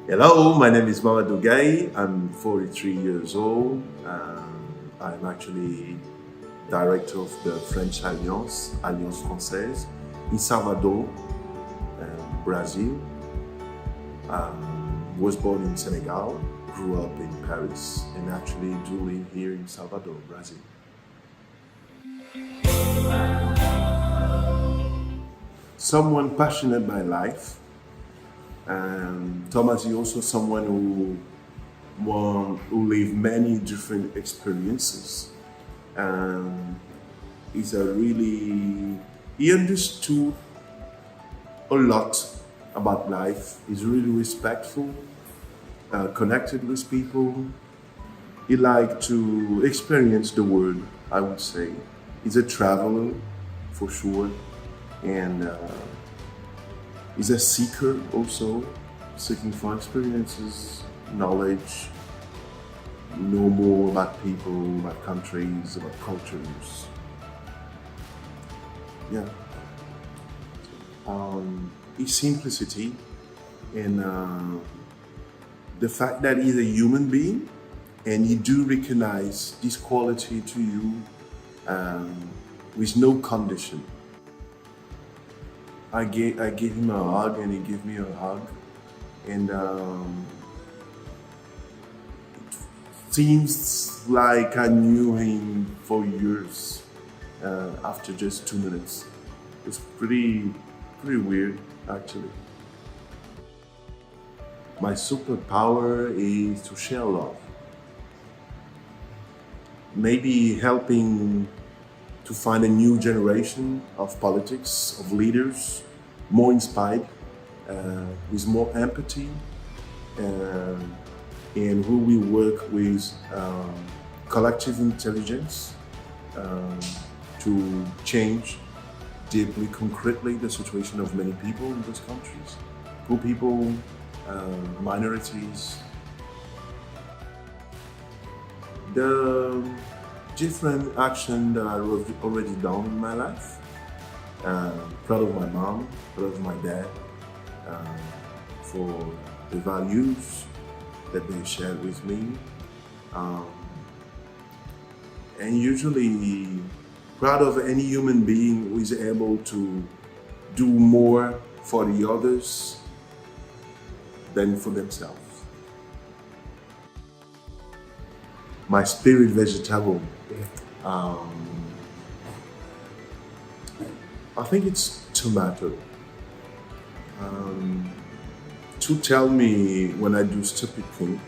Hello, my name is Mamadou. I'm 43 years old. I'm actually director of the French Alliance Française, in Salvador, Brazil. Was born in Senegal, grew up in Paris, and actually do live here in Salvador, Brazil. Someone passionate by life. Thomas is also someone who lived many different experiences. Um, he's a really he understood a lot about life. He's really respectful, connected with people. He liked to experience the world, I would say. He's a traveler, for sure, and he's a seeker also, seeking for experiences, knowledge, know more about people, about countries, about cultures. Yeah. His simplicity and the fact that he's a human being and you do recognize this quality to you with no condition. I gave him a hug and he gave me a hug, and seems like I knew him for years after just 2 minutes. It's pretty weird, actually. My superpower is to share love. Maybe helping to find a new generation of politics, of leaders, more inspired, with more empathy, uh, and who will work with collective intelligence um, to change deeply, concretely the situation of many people in those countries, poor people, minorities. The different action that I've already done in my life. Proud of my mom, proud of my dad um, for the values that they shared with me. Um, and usually proud of any human being who is able to do more for the others than for themselves. My spirit vegetable. Um, I think it's tomato. Um, to tell me when I do stupid thing,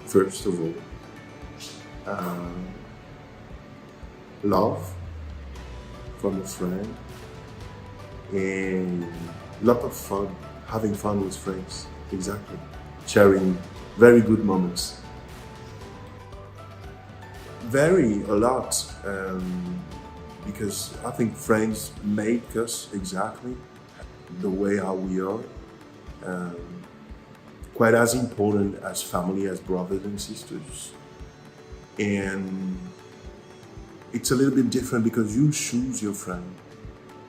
first of all, um, love from a friend, and lot of fun, having fun with friends, exactly, sharing very good moments. Vary a lot, because I think friends make us exactly the way how we are. Um, Quite as important as family, as brothers and sisters. And it's a little bit different because you choose your friend.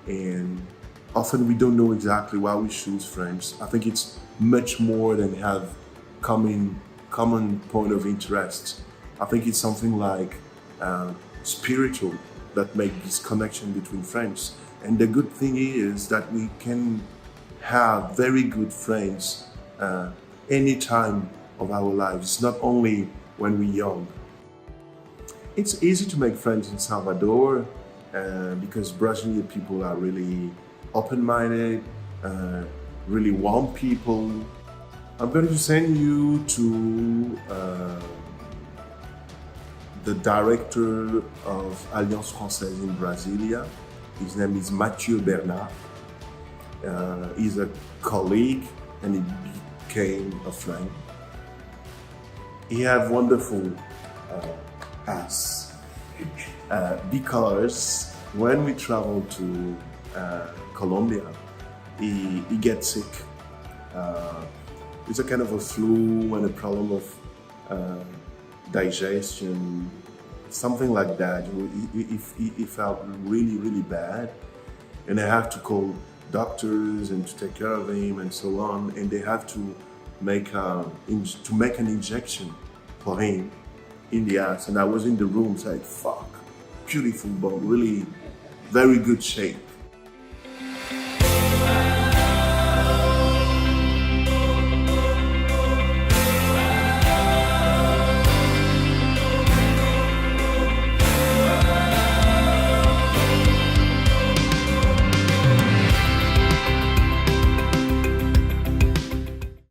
And often we don't know exactly why we choose friends. I think it's much more than have common point of interest. I think it's something like spiritual that make this connection between friends. And the good thing is that we can have very good friends any time of our lives, not only when we're young. It's easy to make friends in Salvador because Brazilian people are really open-minded, really warm people. I'm going to send you to the director of Alliance Française in Brasilia. His name is Matthieu. He's a colleague and he became a friend. He have wonderful past because when we travel to Colombia, he gets sick. It's a kind of a flu and a problem of digestion, something like that. He felt really bad, and I have to call doctors and to take care of him and so on. And they have to to make an injection for him in the ass, and I was in the room, like, fuck, beautiful bone, really very good shape.